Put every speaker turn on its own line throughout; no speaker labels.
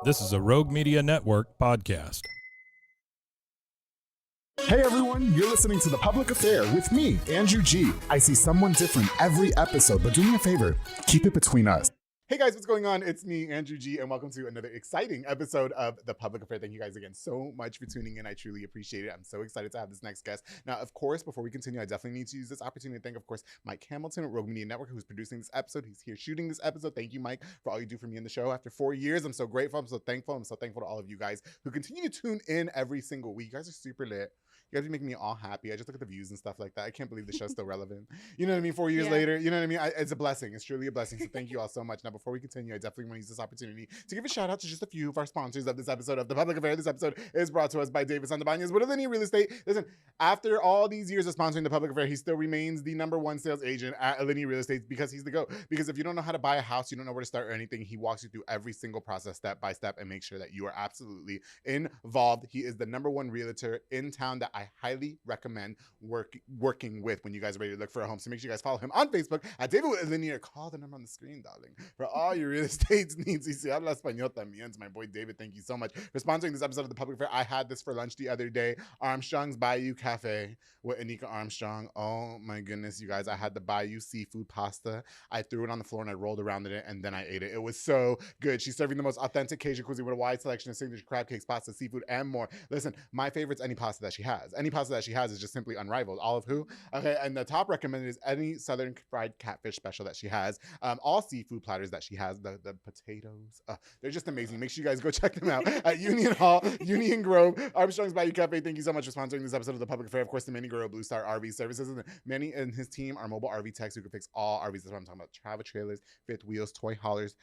This is a Rogue Media Network podcast.
Hey everyone, you're listening to The Public Affair with me, Andrew G. I see someone different every episode, but do me a favor, keep it between us. Hey guys, what's going on? It's me, Andrew G, and welcome to another exciting episode of The Public Affair. Thank you guys again so much for tuning in. I truly appreciate it. I'm so excited to have this next guest. Now, of course, before we continue, I definitely need to use this opportunity to thank, of course, Mike Hamilton at Rogue Media Network, who's producing this episode. He's here shooting this episode. Thank you, Mike, for all you do for me in the show. After 4 years, I'm so grateful. I'm so thankful. I'm so thankful to all of you guys who continue to tune in every single week. You guys are super lit. You guys be making me all happy. I just look at the views and stuff like that. I can't believe the show's still relevant. You know what I mean? 4 years later, you know what I mean? It's a blessing. It's truly a blessing. So thank you all so much. Now, before we continue, I definitely want to use this opportunity to give a shout out to just a few of our sponsors of this episode of The Public Affair. This episode is brought to us by David Santabañez with Alinea Real Estate. Listen, after all these years of sponsoring The Public Affair, he still remains the #1 sales agent at Alinea Real Estate because he's the GOAT. Because if you don't know how to buy a house, you don't know where to start or anything, he walks you through every single process step by step and makes sure that you are absolutely involved. He is the #1 realtor in town that I highly recommend working with when you guys are ready to look for a home. So make sure you guys follow him on Facebook at David with Alinea. Call the number on the screen, darling, for all your real estate needs. Y si habla español también. It's my boy David. Thank you so much for sponsoring this episode of The Public Affair. I had this for lunch the other day. Armstrong's Bayou Cafe with Anika Armstrong. Oh my goodness, you guys. I had the Bayou seafood pasta. I threw it on the floor and I rolled around in it and then I ate it. It was so good. She's serving the most authentic Cajun cuisine with a wide selection of signature crab cakes, pasta, seafood, and more. Listen, my favorite's any pasta that she has. Any pasta that she has is just simply unrivaled. All of who? Okay, and the top recommended is any Southern fried catfish special that she has. All seafood platters that she has. The potatoes, they're just amazing. Make sure you guys go check them out at Union Hall, Union Grove, Armstrong's Bayou Cafe. Thank you so much for sponsoring this episode of The Public Affair. Of course, the Manny Guerrero Blue Star RV Services. And Manny and his team are mobile RV techs who can fix all RVs. That's what I'm talking about. Travel trailers, fifth wheels, toy haulers,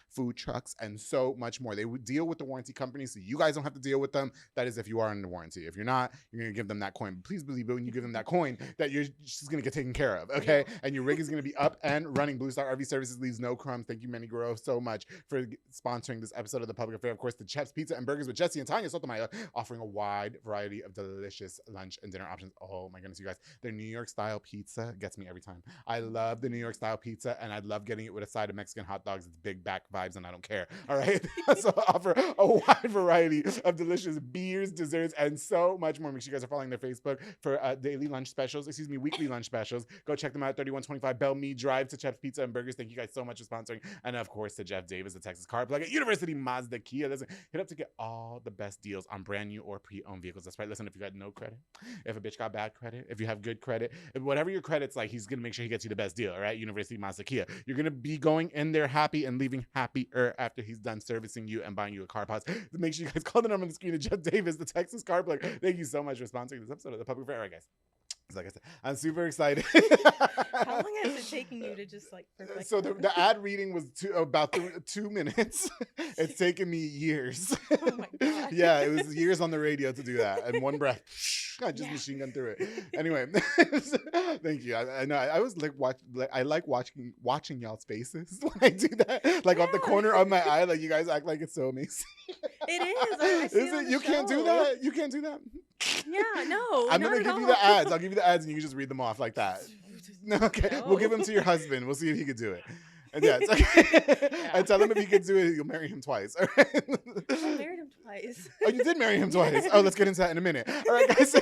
food trucks, and so much more. They would deal with the warranty companies, so you guys don't have to deal with them. That is if you are under warranty. If you're not, you're going to give them that coin. But please believe it when you give them that coin that you're just going to get taken care of, okay? And your rig is going to be up and running. Blue Star RV Services leaves no crumbs. Thank you, Manny Guerrero, so much for sponsoring this episode of The Public Affair. Of course, the Chef's Pizza and Burgers with Jesse and Tanya Sotomayor, offering a wide variety of delicious lunch and dinner options. Oh my goodness, you guys. Their New York style pizza gets me every time. I love the New York style pizza, and I love getting it with a side of Mexican hot dogs. It's big back vibes, and I don't care. All right. So I offer a wide variety of delicious beers, desserts, and so much more. Make sure you guys are following their Facebook for weekly lunch specials. Go check them out at 3125 Bellmead Drive to Chef's Pizza and Burgers. Thank you guys so much for sponsoring. And of course, to Jeff Davis, the Texas Car Plug at University Mazda Kia. Listen, hit up to get all the best deals on brand new or pre-owned vehicles. That's right. Listen, if you got no credit, if a bitch got bad credit, if you have good credit, whatever your credit's like, he's going to make sure he gets you the best deal. All right. University Mazda Kia. You're going to be going in there happy and leaving happier after he's done servicing you and buying you a car pass. Make sure you guys call the number on the screen to Jeff Davis, the Texas Car Plug. Thank you so much for sponsoring this episode of The Public Affair. All right, guys. Like I said, I'm super excited.
How long has it taken you to just like perfect?
So the ad reading was about 2 minutes. It's taken me years.
Oh my God.
Yeah, it was years on the radio to do that. And one breath, I just machine gun through it. Anyway, thank you. I know I was I like watching y'all's faces when I do that. Like off the corner of my eye, like you guys act like it's so amazing.
It is. I see
Is
it on
it?
the
You can't do
show.
that. You can't do that.
Yeah, no.
I'm
not
gonna
at
give you
all.
the ads. I'll give you the ads, and you can just read them off like that. Okay,
No.
we'll give them to your husband. We'll see if he could do it. And yeah, it's okay.
Yeah.
And tell him if he could do it, you'll marry him twice. All right?
I married him twice.
Oh, you did marry him twice. Oh, let's get into that in a minute. All right, guys.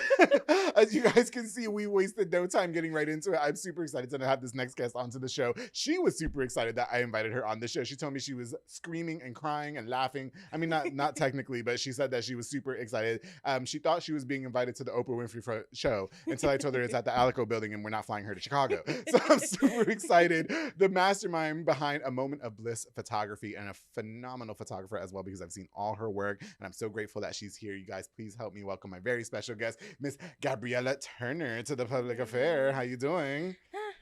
As you guys can see, we wasted no time getting right into it. I'm super excited to have this next guest onto the show. She was super excited that I invited her on the show. She told me she was screaming and crying and laughing. I mean, not technically, but she said that she was super excited. She thought she was being invited to the Oprah Winfrey show until I told her it's at the Alico building and we're not flying her to Chicago. So I'm super excited. The mastermind behind A Moment of Bliss Photography and a phenomenal photographer as well, because I've seen all her work and I'm so grateful that she's here. You guys, please help me welcome my very special guest, Miss Gabriella Turner, to The Public Affair. How you doing?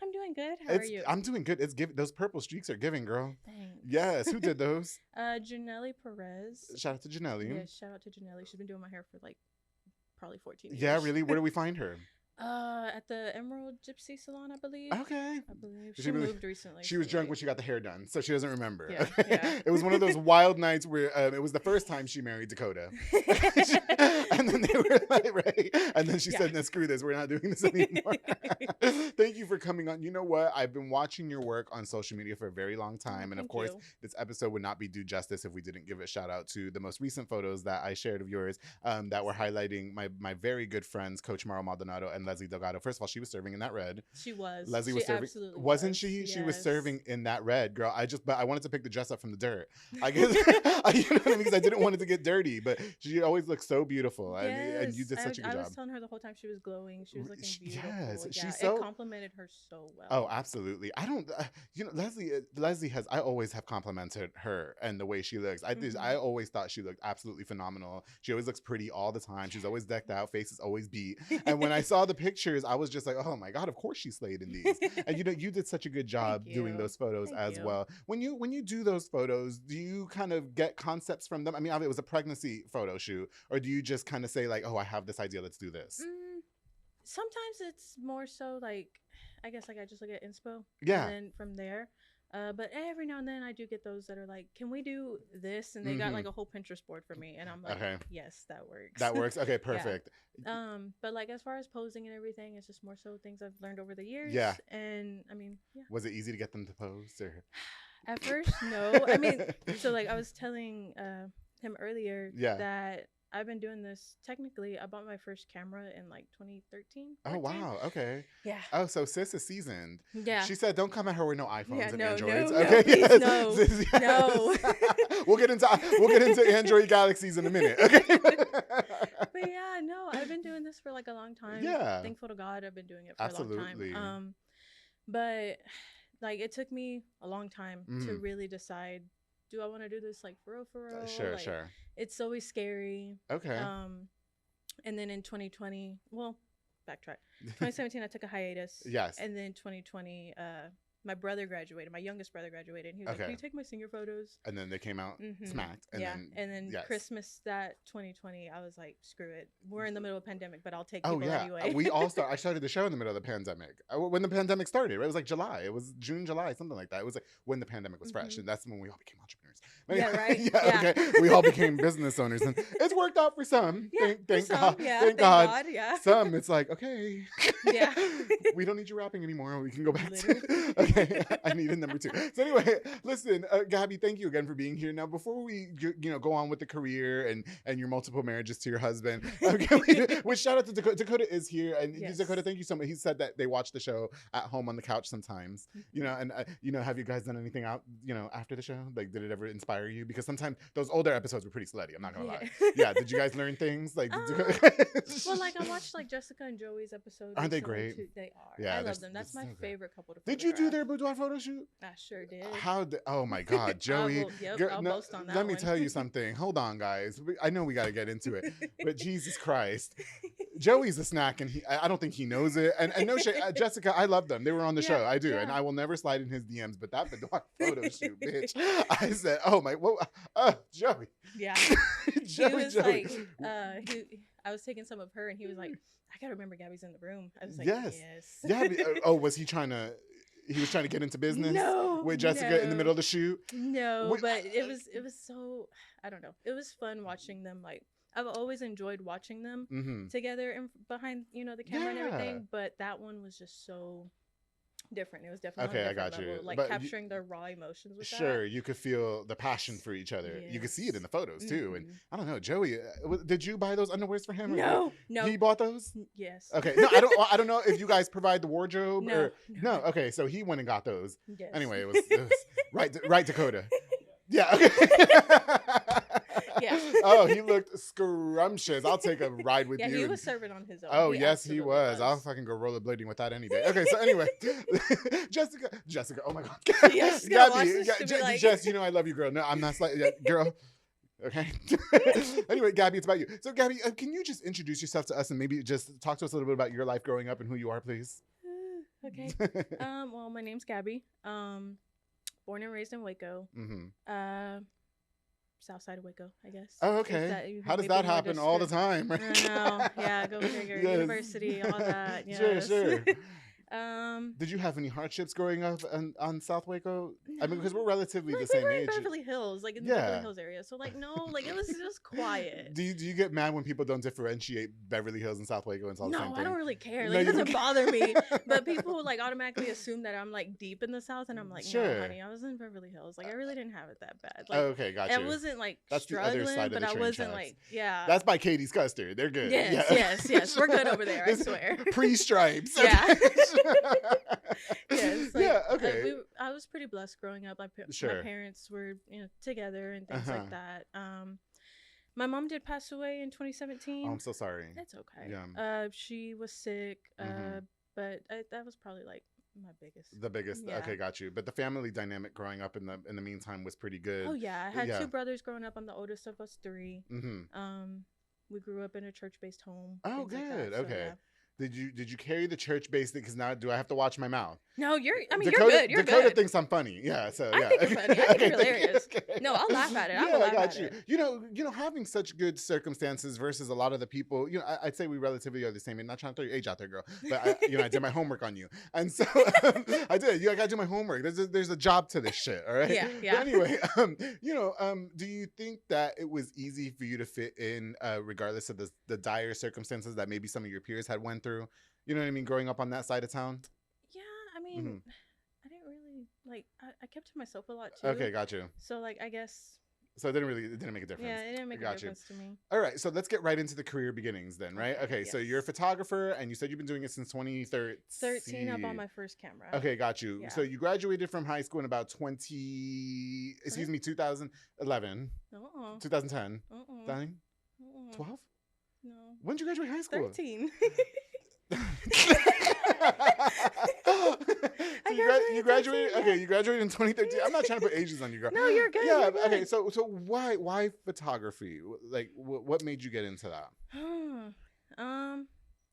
I'm doing good. How are you?
I'm doing good. It's giving. Those purple streaks are giving, girl.
Thanks.
Yes. Who did those?
Janelle Perez.
Shout out to Janelle.
Yeah, shout out to Janelle. She's been doing my hair for like probably 14 years.
Yeah, really? Where do we find her?
At the Emerald Gypsy Salon, I believe.
Okay.
I believe
She
she
really-
moved recently.
She was
so,
drunk
like-
when she got the hair done, so she doesn't remember.
Yeah,
Okay?
yeah.
It was one of those wild nights where it was the first time she married Dakota. And then they were like, right? And then she
Yeah.
said, no, screw this. We're not doing this anymore. Thank you for coming on. You know what? I've been watching your work on social media for a very long time. And of
Thank
course,
you.
this episode would not be due justice if we didn't give a shout out to the most recent photos that I shared of yours that were highlighting my very good friends, Coach Maro Maldonado and Leslie Delgado. First of all, she was serving in that red.
She was.
Leslie
She
was serving,
absolutely
wasn't
was.
she? She was
Yes.
serving in that red, girl. But I wanted to pick the dress up from the dirt. I guess, you know what I mean? Because I didn't want it to get dirty. But she always looked so beautiful, and you did such a good
I
job.
was telling her the whole time she was glowing. She was looking beautiful.
Yes,
yeah,
she's so.
it complimented her so well.
Oh, absolutely. I don't, Leslie has, I always have complimented her and the way she looks. I always thought she looked absolutely phenomenal. She always looks pretty all the time. She's always decked out, face is always beat. And when I saw the pictures, I was just like, oh my God, of course she slayed in these. And you did such a good job doing
you.
those photos
Thank
as
you.
well. When you do those photos, do you kind of get concepts from them? I mean, it was a pregnancy photo shoot, or do you just kind of say like, oh, I have this idea, let's do this?
Sometimes it's more so like, I guess like I just look at inspo.
Yeah.
And then from there. But every now and then I do get those that are like, can we do this? And they got like a whole Pinterest board for me. And I'm like,
Okay.
yes, that works.
That works. Okay, perfect.
But like as far as posing and everything, it's just more so things I've learned over the years.
Yeah.
And I mean, yeah.
Was it easy to get them to pose? Or?
At first, no. I mean, so like I was telling him earlier that I've been doing this. Technically, I bought my first camera in like 2013.
Oh, wow. Okay.
Yeah.
Oh, so sis is seasoned.
Yeah.
She said, don't come at her with no iPhones
Yeah,
and
no,
Androids.
no,
Okay.
please,
Yes.
no,
Sis, yes.
no.
we'll get into Android galaxies in a minute. Okay.
But yeah, no, I've been doing this for like a long time.
Yeah.
Thankful to God, I've been doing it for
Absolutely.
a long time. But like it took me a long time to really decide, do I want to do this like for real?
Sure,
like,
sure.
It's always scary.
Okay.
And then in 2020, well, backtrack. 2017, I took a hiatus.
Yes.
And then 2020, my brother graduated. My youngest brother graduated. And he was like, can you take my senior photos?
And then they came out smacked. And
then
yes.
Christmas that 2020, I was like, screw it. We're in the middle of a pandemic, but I'll take
Oh,
people
yeah.
anyway.
I started the show in the middle of the pandemic. When the pandemic started, right? It was like July. It was June, July, something like that. It was like when the pandemic was fresh. And that's when we all became entrepreneurs.
Yeah, right?
Yeah. Okay. We all became business owners. And it's worked out for some.
Yeah,
Thank
for
God.
some, yeah,
Thank God.
yeah.
Some, it's like, okay.
Yeah.
We don't need you rapping anymore. We can go back to okay. I needed number 2. So anyway, listen, Gabby, thank you again for being here. Now, before we go on with the career and your multiple marriages to your husband, which shout out to Dakota. Dakota is here, and
Yes.
Dakota, thank you so much. He said that they watch the show at home on the couch sometimes. And have you guys done anything out after the show? Like, did it ever inspire you? Because sometimes those older episodes were pretty slutty. I'm not gonna lie. Yeah, did you guys learn things? Like,
well, like I watched like Jessica and Joey's episode.
Aren't they great?
They are.
Yeah,
I love them. That's my
so good.
favorite couple to
Did you do
photograph.
their boudoir photo shoot?
I sure did.
Oh my God, Joey.
I'll boast on that
let me
one.
tell you something. Hold on, guys. I know we got to get into it, but Jesus Christ, Joey's a snack, and I don't think he knows it. And no shade, Jessica, I love them. They were on the show. I do, and I will never slide in his DMs. But that boudoir photo shoot, bitch. I said, oh my, Joey.
Yeah.
Joey,
he was
Joey.
like, I was taking some of her, and he was like, I gotta remember Gabby's in the room. I was like,
yes.
yes.
Yeah. Was he trying to? He was trying to get into business with Jessica in the middle of the shoot.
No, but it was so, I don't know. It was fun watching them. Like I've always enjoyed watching them together and behind the camera and everything. But that one was just so different. It was definitely on a different level. Like capturing their raw emotions with that.
Sure, you could feel the passion for each other. You could see it in the photos too. And I don't know, Joey, did you buy those underwears for him?
No.
He bought those?
Yes.
Okay. No, I don't know if you guys provide the wardrobe or no. Okay, so he went and got those.
Yes.
Anyway, it was right, Dakota. Yeah. Okay.
Yeah.
Oh, he looked scrumptious. I'll take a ride with you.
Yeah, he was serving on his own.
Oh, yes, he was. I'll fucking go rollerblading with that any day. Okay, so anyway, Jessica. Oh my God,
Yes,
Gabby, Jess, I love you, girl. No, I'm not girl. Okay. Anyway, Gabby, it's about you. So, Gabby, can you just introduce yourself to us and maybe just talk to us a little bit about your life growing up and who you are, please?
Okay. Well, my name's Gabby. Born and raised in Waco. south side of Waco, I guess.
Oh, okay. How does that happen all the time?
I know. Yeah, go figure. Yes. University, all that. Yes.
Sure. Did you have any hardships growing up on South Waco?
No.
I mean, because we're relatively
like,
the same
we were
age.
in Beverly Hills, like in the Beverly Hills area. So like, no, like it was just quiet.
Do you get mad when people don't differentiate Beverly Hills and South Waco and all the same thing?
No, I don't really care.
No,
Like, it doesn't bother me. But people like automatically assume that I'm like deep in the South, and I'm like, no, honey, I was in Beverly Hills. Like, I really didn't have it that bad. Like,
okay, gotcha.
I wasn't like
That's
struggling,
the other side of
but
the
I
train
wasn't
tracks.
like, yeah.
That's by Katie's Custard. They're good.
Yes. We're good over there. I swear.
Pre-stripes.
Yeah. Yes. Like,
yeah. Okay.
I was pretty blessed growing up. My parents were, together and things like that. My mom did pass away in 2017.
Oh, I'm so sorry.
It's okay.
Yeah.
She was sick. But that was probably like my biggest.
The biggest. Yeah. Okay, got you. But the family dynamic growing up in the meantime was pretty good.
Oh yeah, I had 2 brothers growing up. I'm the oldest of us 3. We grew up in a church-based home.
Oh, good.
Like that,
Okay.
Yeah.
Did you carry the church base thing? Because now do I have to watch my mouth?
No, you're
Dakota,
good. You're
Dakota
good.
tings I'm funny. Yeah, so yeah.
I think you're funny. I think you're hilarious. Okay. No, I'll laugh at it. I got you.
You know, having such good circumstances versus a lot of the people. I'd say we relatively are the same. I'm not trying to throw your age out there, girl. But I did my homework on you, and so I did. I got to do my homework. There's a job to this shit. All right.
Yeah.
But anyway, do you think that it was easy for you to fit in, regardless of the dire circumstances that maybe some of your peers had went through? You know what I mean? Growing up on that side of town?
Yeah, I mean, I didn't really, like, I kept to myself a lot, too.
Okay, got you.
So, like, I guess.
So it didn't make a difference.
Yeah, it didn't make a difference to me.
All right, so let's get right into the career beginnings then, right? Okay,
yes.
So you're a photographer, and you said you've been doing it since 2013.
13, I bought my first camera.
Okay, got you.
Yeah.
So you graduated from high school in about 2011. 2010. 9? 12?
No.
When did you graduate high school?
13.
You graduated. Okay, you graduated in 2013. I'm not trying to put ages on you, girl.
No, you're good.
Yeah.
You're good.
Okay. So why photography? Like, what made you get into that?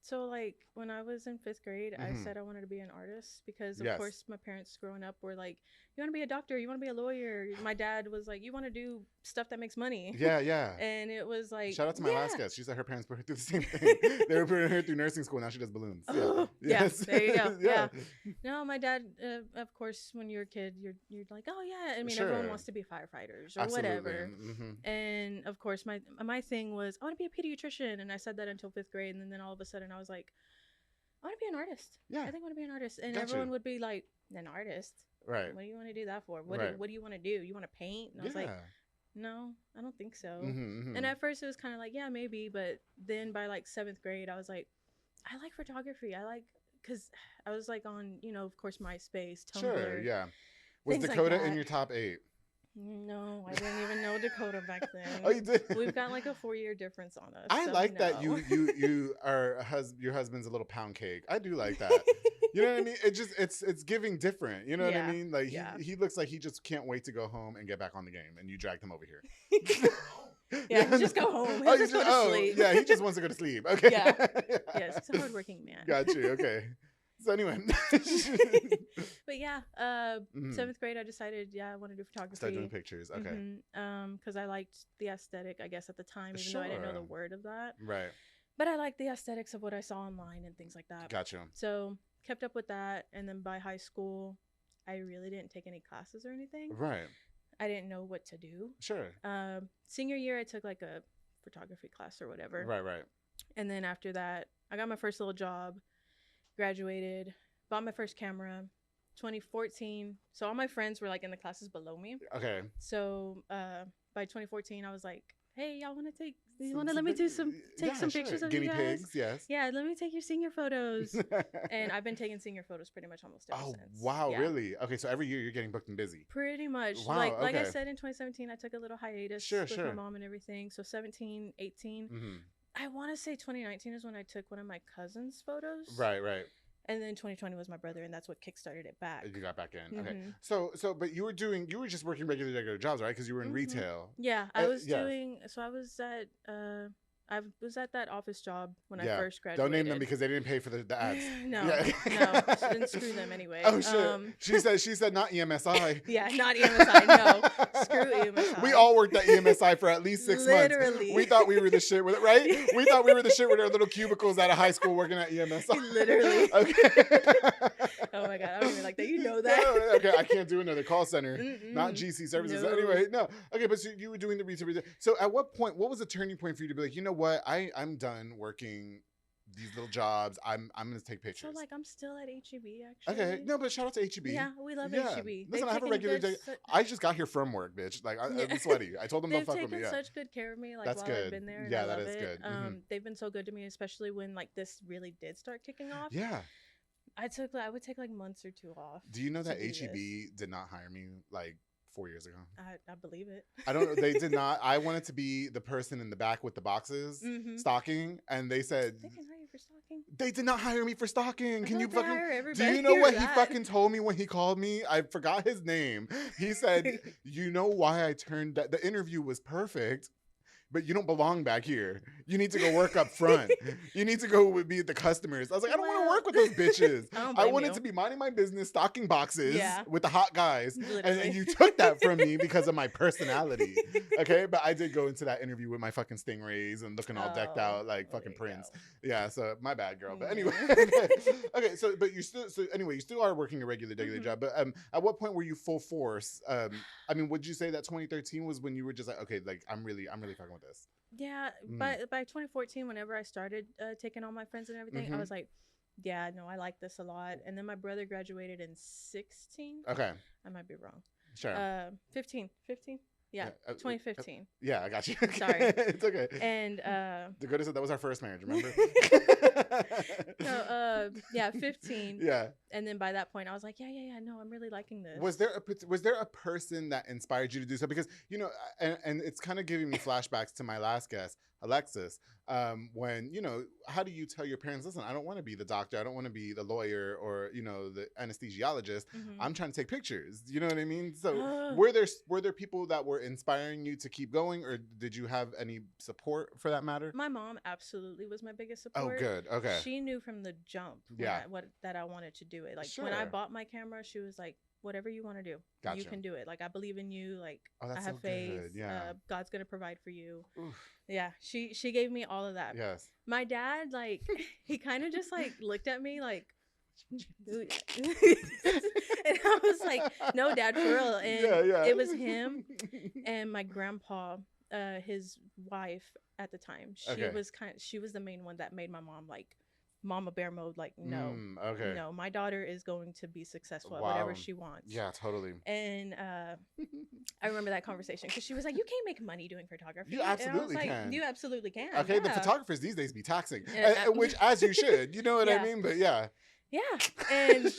So like when I was in 5th grade, I said I wanted to be an artist because of course my parents growing up were like, you want to be a doctor, you want to be a lawyer. My dad was like, you want to do stuff that makes money.
Yeah.
And it was like,
shout out to my last guest. She said her parents put her through the same thing. They were putting her through nursing school. Now she does balloons.
Oh,
yeah.
Yes. There you go. Yeah. No, my dad, of course, when you're a kid, you're like, oh yeah. I mean, everyone wants to be firefighters or whatever. And of course, my thing was, I want to be a pediatrician, and I said that until 5th grade, and then all of a sudden I was like, I want to be an artist. Yeah. I think I want to be an artist. And everyone would be like, an artist? Right. What do you want to do that for? What do you want to do? You want to paint? And I was like, no, I don't think so. And at first it was kind of like, yeah, maybe. But then by like 7th grade, I was like, I like photography. Because I was like on, of course, MySpace, Tumblr.
Sure, yeah. Was Dakota in your top 8?
No, I didn't even know Dakota back then.
Oh, you did?
We've got like a 4-year difference on us.
I like that you are your husband's a little pound cake. I do like that. You know what I mean? It's giving different. You know what I mean? Like he looks like he just can't wait to go home and get back on the game, and you dragged him over here.
Just go home. He'll just go to sleep.
Yeah, he just wants to go to sleep. Okay.
Yeah. Yes, he's a hardworking man.
Got you. Okay. So anyway.
But yeah, 7th grade, I decided, I want to do photography.
Start doing pictures. Okay.
Because I liked the aesthetic, I guess, at the time, even though I didn't know the word of that.
Right.
But I liked the aesthetics of what I saw online and things like that.
Gotcha.
So kept up with that, and then by high school, I really didn't take any classes or anything.
Right.
I didn't know what to do.
Sure.
Senior year, I took like a photography class or whatever.
Right.
And then after that, I got my first little job, graduated, bought my first camera, 2014. So all my friends were like in the classes below me.
Okay.
So by 2014, I was like, hey, y'all want to let me take some pictures of
Guinea
you guys?
pigs, yes.
Yeah, let me take your senior photos. And I've been taking senior photos pretty much almost ever since.
Oh, wow, really? Okay, so every year you're getting booked and busy.
Pretty much.
Wow,
like I said, in 2017, I took a little hiatus with my mom and everything. So 17, 18. I want to say 2019 is when I took one of my cousin's photos.
Right.
And then 2020 was my brother, and that's what kickstarted it back.
You got back in. Okay. So, but you were just working regular jobs, right? Because you were in retail.
Yeah, I was doing. So I was at I was at that office job when I
Yeah.
first graduated.
Don't name them because they didn't pay for the ads.
No,
Yeah.
no, she didn't screw them anyway.
Oh shit! She said not EMSI.
Yeah, not EMSI. No, screw EMSI.
We all worked at EMSI for at least 6 months.
Literally.
We thought we were the shit with it, right? We thought we were the shit with our little cubicles out of high school working at EMSI.
Literally.
Okay.
Oh my god, I don't even like that. You know that.
No, okay, I can't do another call center. Not GC services.
No.
Anyway, no. Okay, but so you were doing the research. So at what point? What was the turning point for you to be like, you know what? I'm done working these little jobs. I'm gonna take pictures.
So like I'm still at HEB actually.
Okay, no, but shout out to HEB.
Yeah, we love HEB.
Listen, I have a regular day. I just got here from work, bitch. Like I'm sweaty. I told them don't fuck with me.
They've
Yeah,
taken such good care of me. Like
that's
while
good.
I've been there. And
Yeah,
I
that
love
is
it.
good.
They've been so good to me, especially when like this really did start kicking off.
Yeah.
I would take like months or 2 off.
Do you know that HEB
this.
did not hire me like 4 years ago?
I believe it.
I don't know. They did not. I wanted to be the person in the back with the boxes stocking, and they said
they can hire you for stocking.
They did not hire me for stocking. Can you
They hire
fucking?
everybody
Do you know what
for
he
that.
fucking told me when he called me? I forgot his name. He said, "You know why I turned that? The interview was perfect." But you don't belong back here. You need to go work up front. You need to go be the customers. I was like, I don't want to work with those bitches. I wanted to be minding my business, stocking boxes with the hot guys. And you took that from me because of my personality. Okay, but I did go into that interview with my fucking stingrays and looking all decked out like fucking Prince. Yeah, so my bad, girl. But anyway, okay. So, but you still, you still are working a regular job. But at what point were you full force? I mean, would you say that 2013 was when you were just like, okay, like I'm really fucking with this?
Yeah, by 2014, whenever I started taking all my friends and everything, I was like, yeah, no, I like this a lot. And then my brother graduated in 16.
Okay,
I might be wrong.
Sure.
15. Yeah, 2015.
Yeah, I got you.
Sorry.
It's okay.
And
Dakota said that was our first marriage, remember?
No, yeah, 15.
Yeah.
And then by that point, I was like, yeah, no, I'm really liking this.
Was there a person that inspired you to do so? Because, you know, and it's kind of giving me flashbacks to my last guest, Alexis, when, you know, how do you tell your parents, listen, I don't want to be the doctor, I don't want to be the lawyer or, you know, the anesthesiologist. I'm trying to take pictures. You know what I mean? So were there people that were inspiring you to keep going, or did you have any support for that matter?
My mom absolutely was my biggest support.
Oh, good. Okay.
She knew from the jump that I wanted to do it. Like when I bought my camera, she was like, whatever you want to do, you can do it. Like I believe in you. Like I have faith.
Good. Yeah.
God's gonna provide for you.
Oof.
Yeah. She gave me all of that.
Yes.
My dad, like, he kind of just like looked at me like, and I was like, no, Dad, for real. And it was him and my grandpa, his wife at the time. She was the main one that made my mom like mama bear mode, like no, my daughter is going to be successful at whatever she wants.
Yeah, totally.
And I remember that conversation because she was like, you can't make money doing photography.
You absolutely
can.
can.
You absolutely can.
Okay, the photographers these days be taxing, which as you should, you know what I mean? But yeah.
Yeah, and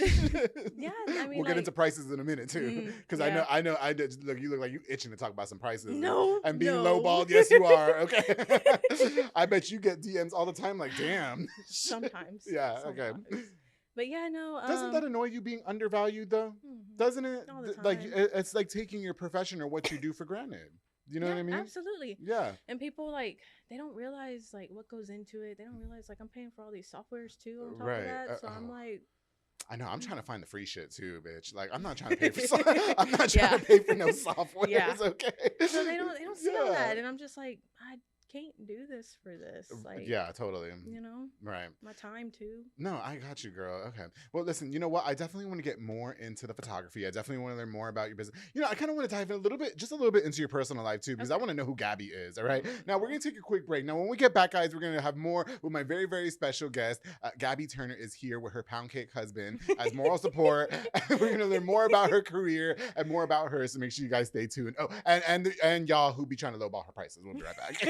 yeah, I mean,
we'll get into prices in a minute too, because I know. I did. Look, you look like you itching to talk about some prices.
No,
and being lowballed. Yes, you are. Okay, I bet you get DMs all the time. Like, damn.
Sometimes.
Yeah.
Sometimes.
Okay.
But yeah, no.
Doesn't that annoy you being undervalued though? Doesn't it?
All the time.
Like it's like taking your profession or what you do for granted. You know what I mean?
Absolutely.
Yeah.
And people like they don't realize like what goes into it. They don't realize like I'm paying for all these softwares too on top of that. So I'm like.
I know. I'm trying to find the free shit too, bitch. Like I'm not trying to pay for. I'm not trying to pay for no software.
Yeah.
Okay.
So they don't see all that, and I'm just like, I can't do this for this. Like,
yeah, totally.
You know,
right?
My time too.
No, I got you, girl. Okay. Well, listen. You know what? I definitely want to get more into the photography. I definitely want to learn more about your business. You know, I kind of want to dive in just a little bit into your personal life too, because I want to know who Gabby is. All right. Now we're gonna take a quick break. Now when we get back, guys, we're gonna have more with my very, very special guest. Gabby Turner is here with her pound cake husband as moral support. We're gonna learn more about her career and more about her. So make sure you guys stay tuned. Oh, and y'all who be trying to lowball her prices. We'll be right back.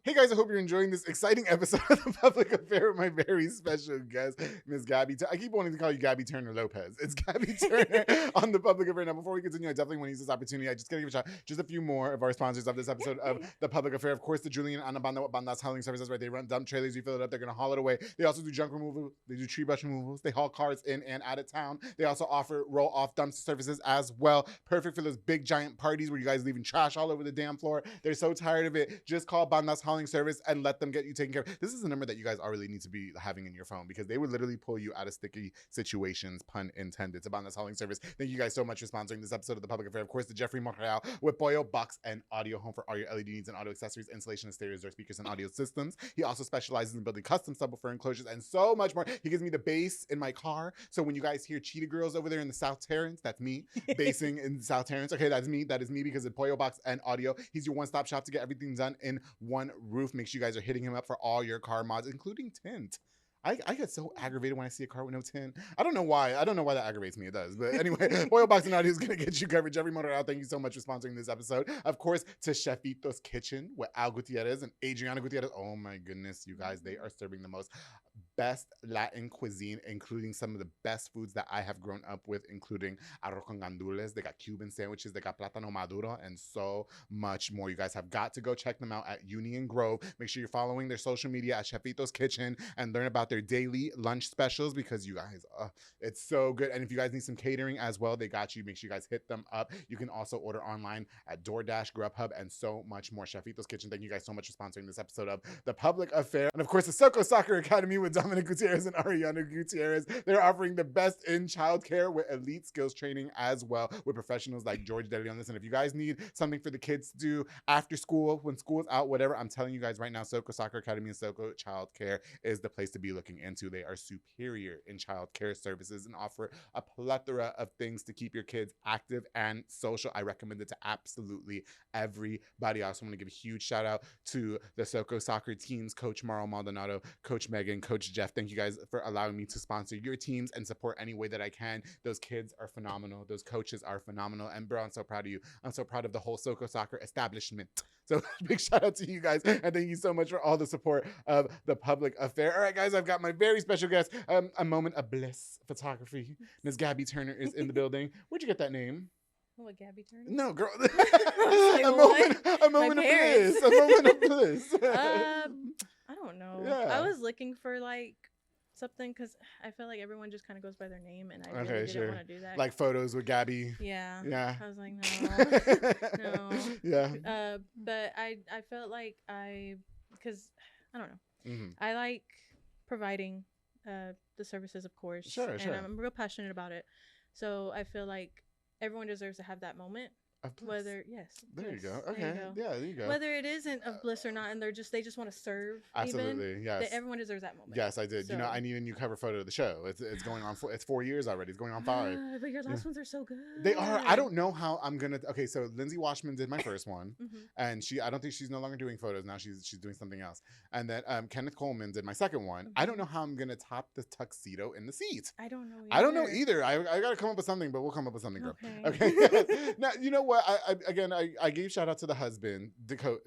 Hey guys, I hope you're enjoying this exciting episode of The Public Affair with my very special guest, Miss Gabby. I keep wanting to call you Gabby Turner Lopez. It's Gabby Turner on The Public Affair. Now, before we continue, I definitely want to use this opportunity. I just got to give a shout just a few more of our sponsors of this episode of The Public Affair. Of course, the Julian and Bandas hauling services, right? They run dump trailers. You fill it up, they're going to haul it away. They also do junk removal. They do tree brush removals. They haul cars in and out of town. They also offer roll-off dumpster services as well. Perfect for those big, giant parties where you guys leaving trash all over the damn floor. They're so tired of it. Just call Bandas Hauling Service and let them get you taken care of. This is a number that you guys already need to be having in your phone because they would literally pull you out of sticky situations, pun intended. It's Bandas Hauling Service. Thank you guys so much for sponsoring this episode of The Public Affair. Of course, the Jeffrey Montreal with Boyo Box and Audio Home for all your LED needs and audio accessories, installation of stereos, door speakers, and audio systems. He also specializes in building custom subwoofer enclosures and so much more. He gives me the bass in my car. So when you guys hear Cheetah Girls over there in the South Terrace, that's me basing in South Terrace. Okay, that's me. That is me because of Boyo Box and Audio. He's your one-stop shop to get everything done in one roof. Make sure you guys are hitting him up for all your car mods, including tint. I get so aggravated when I see a car with no tint. I don't know why. I don't know why that aggravates me. It does. But anyway, Oil Box and Audio is going to get you covered. Jeffrey Montreal, thank you so much for sponsoring this episode. Of course, to Chefito's Kitchen with Al Gutierrez and Adriana Gutierrez. Oh my goodness, you guys. They are serving the most best Latin cuisine, including some of the best foods that I have grown up with, including arroz con gandules. They got Cuban sandwiches. They got plátano maduro and so much more. You guys have got to go check them out at Union Grove. Make sure you're following their social media at Chefito's Kitchen and learn about their daily lunch specials because you guys, it's so good. And if you guys need some catering as well, they got you. Make sure you guys hit them up. You can also order online at DoorDash, Grubhub, and so much more. Chefito's Kitchen, thank you guys so much for sponsoring this episode of The Public Affair. And of course, the Soco Soccer Academy with Dominic Gutierrez and Ariana Gutierrez. They're offering the best in childcare with elite skills training as well with professionals like George DeLeon. Listen, if you guys need something for the kids to do after school, when school's out, whatever, I'm telling you guys right now, Soco Soccer Academy and Soco Childcare is the place to be looking into. They are superior in childcare services and offer a plethora of things to keep your kids active and social. I recommend it to absolutely everybody. I also want to give a huge shout out to the Soco Soccer teams, Coach Mauro Maldonado, Coach Megan, Coach Jeff. Thank you guys for allowing me to sponsor your teams and support any way that I can. Those kids are phenomenal. Those coaches are phenomenal. And bro, I'm so proud of you. I'm so proud of the whole Soco Soccer establishment. So big shout out to you guys. And thank you so much for all the support of The Public Affair. All right, guys, I've got my very special guest, a moment of bliss photography. Ms. Gabby Turner is in the building. Where'd you get that name?
What, Gabby Turner?
No, girl.
Like,
a moment of bliss. A moment of bliss.
I don't know.
Yeah.
I was looking for like something because I feel like everyone just kind of goes by their name, and I really didn't want to do that.
Like photos with Gabby.
Yeah.
Yeah.
I was like, no, no.
Yeah.
But I felt like because I don't know.
Mm-hmm.
I like providing the services, of course.
Sure.
I'm real passionate about it. So I feel like everyone deserves to have that moment.
Of bliss.
Whether
There you go. Okay.
There you go.
Yeah, there you go.
Whether it isn't of bliss or not, and they just want to serve.
Absolutely.
Even,
yes.
everyone deserves that moment.
Yes, I did.
So.
You know, I need a new cover photo of the show. It's going on. It's 4 years already. It's going on 5.
But your last ones are so good.
They are. I don't know how I'm gonna. Okay, so Lindsay Washman did my first one,
Mm-hmm.
and I don't think she's no longer doing photos now. She's doing something else. And then Kenneth Coleman did my second one.
Mm-hmm.
I don't know how I'm gonna top the tuxedo in the seat.
I don't know.
I don't know either. I gotta come up with something, but we'll come up with something, girl.
Okay.
Okay. Now you know what? I gave shout out to the husband, Dakota.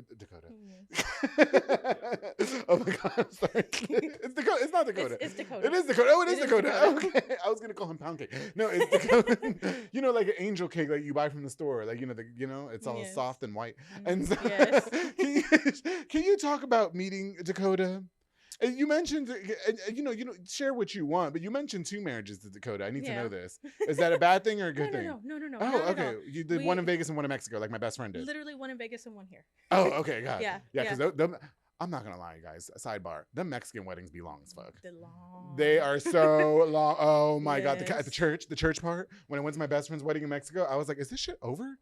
Oh my God, I'm sorry. It's Dakota. It's not Dakota.
It's Dakota.
It is Dakota. Oh, it is Dakota.
Dakota.
Okay. I was gonna call him pound cake. No, it's Dakota. You know, like an angel cake like you buy from the store. Like, it's all soft and white. And so,
yes.
can you talk about meeting Dakota? You mentioned, share what you want, but you mentioned 2 marriages to Dakota. I need to know this. Is that a bad thing or a good thing?
No.
Oh, okay. You did one in Vegas and one in Mexico, like my best friend did.
Literally one in Vegas and one here.
Oh, okay, got it.
Yeah.
Yeah, because I'm not gonna lie, guys. Sidebar: the Mexican weddings be long as fuck.
Long.
They are so long. Oh my God!
Yes.
The church part. When I went to my best friend's wedding in Mexico, I was like, "Is this shit over?"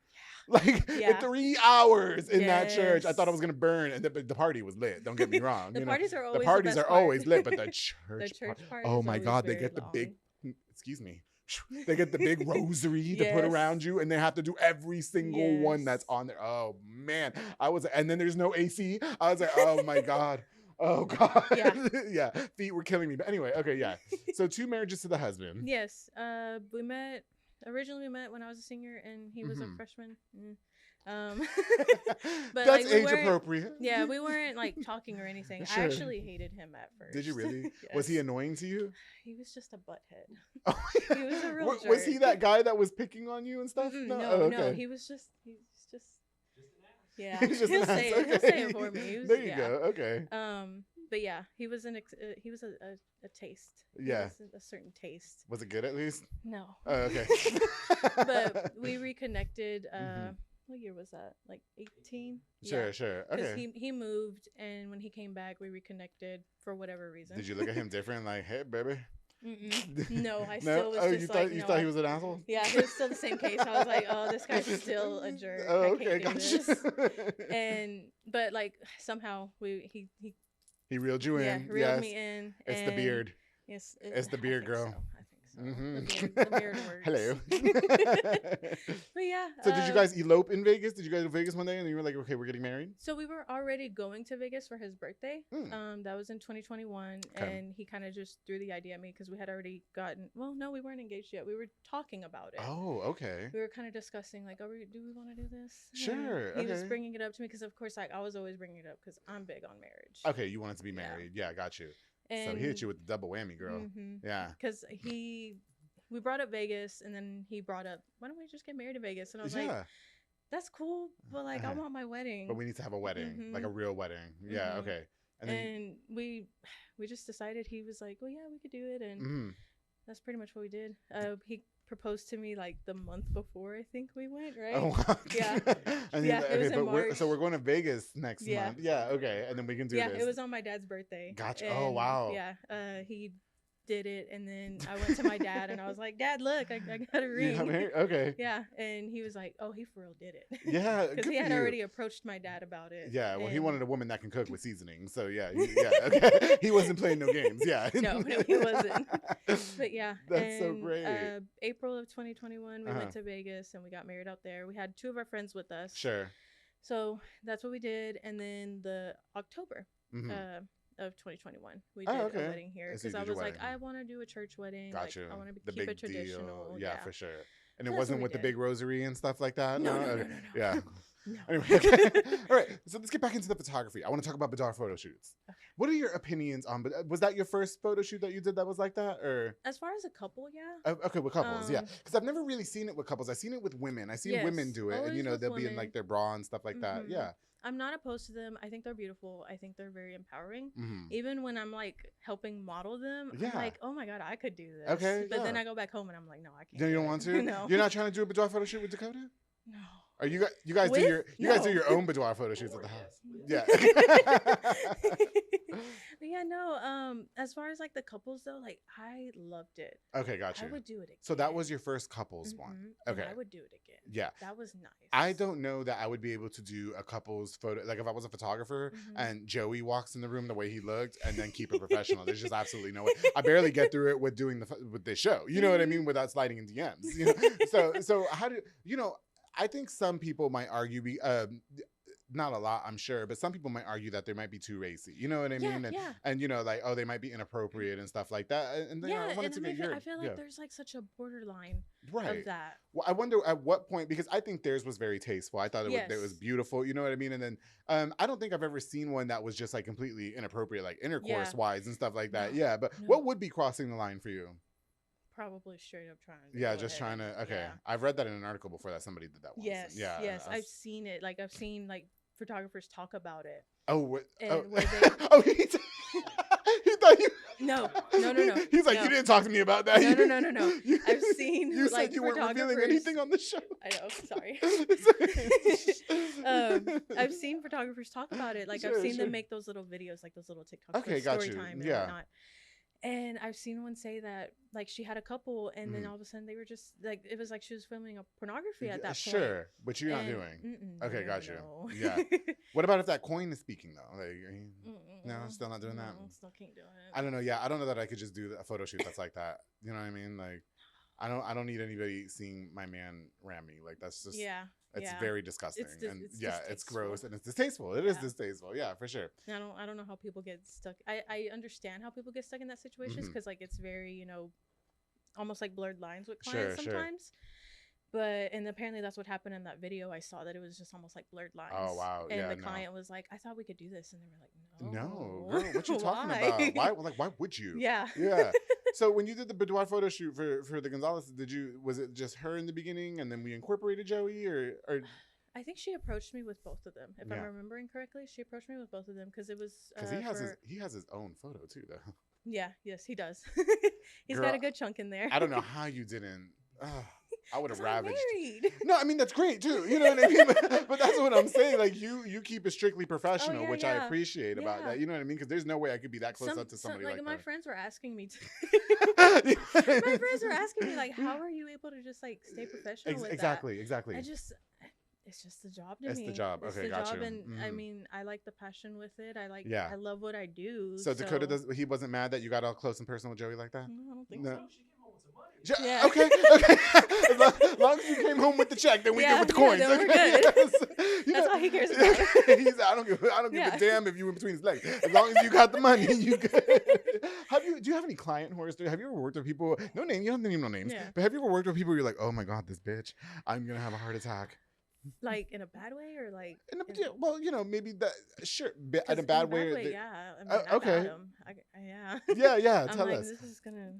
Like 3 hours in that church, I thought I was gonna burn, and the party was lit. Don't get me wrong.
Parties are always
the parties are always lit, but the
the
church
part.
Oh my God! They get the big. Excuse me. They get the big rosary to put around you, and they have to do every single one that's on there. Oh man, and then there's no AC. I was like, oh my God. Oh God. Yeah. Feet were killing me. But anyway, okay, yeah. So 2 marriages to the husband.
Yes. We met when I was a senior and he was a freshman. But
That's
like,
age appropriate.
Yeah, we weren't like talking or anything.
Sure.
I actually hated him at first.
Did you really?
Yes.
Was he annoying to you?
He was just a butthead.
Oh,
He was a real jerk.
Was he that guy that was picking on you and stuff?
No,
Oh, okay.
no, he was just. Yeah,
He's just
he'll
an ass.
say it. He'll
Okay.
say it for me. He was,
There you
yeah.
go. Okay.
But yeah, he was a taste.
Yeah.
He was a certain taste.
Was it good at least?
No.
Oh, okay.
But we reconnected. What year was that? Like 18?
Sure,
Yeah.
sure.
Because
Okay.
he moved, and when he came back, we reconnected for whatever reason.
Did you look at him different? Like, hey, baby.
No, I
No?
still was
Oh,
just
you
like,
thought you
no,
thought he was an asshole?
Yeah, he was still the same case. I was like, oh, this guy's still a jerk.
Oh,
I
okay,
can't do
gotcha.
this. But like somehow he
reeled you in.
reeled
Yes.
me in.
It's the
and
beard.
Yes,
It's the beard, girl.
I think so.
Mhm.
The beard works.
Hello.
But yeah.
So did you guys elope in Vegas? Did you go to Vegas one day and you were like, okay, we're getting married?
So we were already going to Vegas for his birthday.
Hmm.
That was in 2021,
Okay.
and he kind of just threw the idea at me because we had already gotten. Well, no, we weren't engaged yet. We were talking about it.
Oh, okay.
We were kind of discussing like, do we want to do this?
Sure,
And he was
okay.
bringing it up to me because, of course, like I was always bringing it up because I'm big on marriage.
Okay, you wanted to be
Yeah.
married. Yeah, got you.
And
So he hit you with the double whammy, girl. Yeah.
Because we brought up Vegas, and then he brought up, why don't we just get married in Vegas? And I was like, that's cool, but like I want my wedding.
But we need to have a wedding, like a real wedding. Yeah, okay. And then
we just decided, he was like, well, yeah, we could do it, and that's pretty much what we did. He proposed to me like the month before I think we went, right?
Oh, wow.
Yeah.
And
Yeah,
like,
it was
okay,
in
but
March.
we're going to Vegas next
Yeah.
month. Yeah, okay. And then we can do this.
Yeah, it was on my dad's birthday.
Gotcha.
And,
Oh, wow.
Yeah, he did it, and then I went to my dad, and I was like, Dad, look, I got a ring.
You have hair? Okay.
Yeah, and he was like, oh, he for real did it.
Yeah,
Because
good
he
for
had
you.
already approached my dad about it.
Yeah, well, he
and-
wanted a woman that can cook with seasoning. So, yeah, okay. He wasn't playing no games. Yeah.
No, he wasn't. But yeah.
That's so great.
April of 2021, we
Uh-huh.
went to Vegas, and we got married out there. We had 2 of our friends with us.
Sure.
So that's what we did. And then the October of 2021, we did a wedding here.
So you
Because I
did your
was like,
wedding.
I want to do a church wedding.
Got you.
Like, I want to
The
keep
big
it traditional.
deal. Yeah, for sure. And
So
it
that's
wasn't
what we
with the
did.
big rosary and stuff like that?
No.
Okay. Yeah.
No.
Anyway, okay. All right. So let's get back into the photography. I want to talk about bizarre photo shoots.
Okay.
What are your opinions on? Was that your first photo shoot that you did that was like that, or?
As far as a couple, yeah.
Okay, with couples, yeah. Because I've never really seen it with couples. I've seen it with women. I've seen
Yes,
women do it, and
always with
they'll be in
women.
like their bra and stuff like that. Yeah.
I'm not opposed to them. I think they're beautiful. I think they're very empowering.
Mhm.
Even when I'm like helping model them,
Yeah.
I'm like, oh my God, I could do this.
Okay,
But then
yeah.
I go back home and I'm like, no, I can't.
You
do
don't
it.
want to?
No.
You're not trying to do a boudoir photo shoot with Dakota?
No.
Or you guys do
With?
guys do
No.
your own boudoir photo shoots at the house? Yeah.
But yeah, no. As far as like the couples though, like I loved it.
Okay, got
I
you.
would do it again.
So that was your first couples one.
And
Okay.
I would do it again.
Yeah.
That was nice.
I don't know that I would be able to do a couple's photo. Like if I was a photographer and Joey walks in the room the way he looked and then keep it professional. There's just absolutely no way. I barely get through it with doing with this show. You know what I mean? Without sliding in DMs. You know? So how do I think some people might argue not a lot, I'm sure, but some people might argue that they might be too racy. You know what I mean? And like, oh, they might be inappropriate and stuff like that. And then I wanted to get your
I feel like there's like such a borderline
right
of that.
Well, I wonder at what point, because I think theirs was very tasteful. I thought it was beautiful. You know what I mean? And then I don't think I've ever seen one that was just like completely inappropriate, like intercourse wise and stuff like that.
No,
Yeah, but what would be crossing the line for you?
Probably straight up trying to
Just trying to. Okay,
yeah.
I've read that in an article before that somebody did that once.
Yes,
Yeah.
yes, I've seen it. Like I've seen like photographers talk about it.
Oh, what?
And
Oh,
where they-
oh, he thought you.
No.
He's like,
no.
you didn't talk to me about that.
No. I've seen
You
like
said you weren't revealing
photographers-
anything on the show.
I know. Sorry. I've seen photographers talk about it. Like
Sure,
I've seen
sure.
them make those little videos, like those little TikToks,
Okay,
like
got
story
you.
time and
Yeah.
whatnot. And I've seen one say that like she had a couple, and then all of a sudden they were just like it was like she was filming a pornography at that point.
Sure, but you're not
And-
doing. Okay,
no,
got you.
no.
Yeah. What about if that coin is speaking though? Like, no, still not doing that.
No, still can't do it.
I don't know. Yeah, I don't know that I could just do a photo shoot that's like that. You know what I mean? Like, I don't need anybody seeing my man ram me. Like that's just It's very disgusting, and it's gross and it's distasteful. It is distasteful. Yeah, for sure.
I don't know how people get stuck. I understand how people get stuck in that situations because like it's very almost like blurred lines with clients sometimes. and apparently that's what happened in that video. I saw that it was just almost like blurred lines.
Oh wow.
And
yeah,
the
no.
client was like, I thought we could do this, and they were like,
No,
no,
girl, what you talking
Why?
about? Why? Like, why would you?
Yeah.
Yeah. So when you did the boudoir photo shoot for the Gonzalez, was it just her in the beginning, and then we incorporated Joey, or?
I think she approached me with both of them. If
Yeah.
I'm remembering correctly, she approached me with both of them because it was
Because he has his own photo too, though.
Yeah, yes, he does. He's
Girl,
got a good chunk in there.
I don't know how you didn't. I would have
'Cause I'm
ravaged.
married.
No, I mean that's great too. You know what I mean? But that's what I'm saying. Like you keep it strictly professional,
yeah,
which I
yeah.
appreciate about
Yeah.
that. You know what I mean? Because there's no way I could be that close up to somebody like
my
that.
friends were asking me my friends were asking me like, how are you able to just like stay professional with
exactly.
that? It's just the job to me.
It's the job.
It's
Okay,
the
got
job,
you.
and I mean, I like the passion with it.
Yeah.
I love what I do.
So Dakota he wasn't mad that you got all close and personal with Joey like that?
No, I don't think
No.
so.
Yeah.
Yeah.
Okay. As long as you came home with the check, then we
Yeah,
good with the
yeah,
coins.
then we're
Okay?
good.
You
That's
know-
all he cares about.
He said, I don't give
Yeah.
a damn if you in between his legs. As long as you got the money, you good. Do you have any client horror stories? Have you ever worked with people? No name. You don't name no names.
Yeah.
But have you ever worked with people where you're like, oh my god, this bitch, I'm gonna have a heart attack.
Like in a bad way or like?
Well, maybe that. Sure, in
'Cause
a bad way.
yeah. I mean,
okay.
I got 'em. Yeah.
Yeah.
I'm
Tell
like,
us.
this is gonna.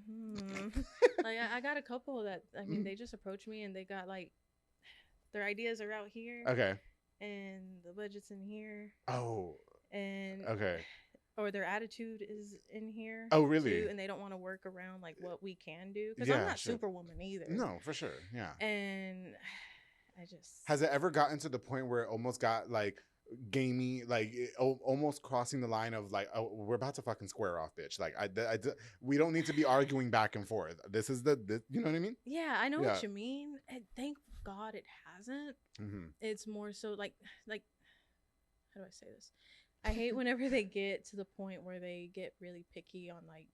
Like I got a couple that they just approached me and they got like, their ideas are out here.
Okay.
And the budget's in here.
Oh.
And
Okay.
or their attitude is in here.
Oh, really?
Too, and they don't want to work around like what we can do because
Yeah,
I'm not
sure.
Superwoman either.
No, for sure. Yeah.
And I just
Has it ever gotten to the point where it almost got like gamey, like almost crossing the line of like, oh, we're about to fucking square off, bitch? Like, we don't need to be arguing back and forth. This is you know what I mean?
Yeah, I know
Yeah.
what you mean. And thank God it hasn't.
Mm-hmm.
It's more so like how do I say this? I hate whenever they get to the point where they get really picky on like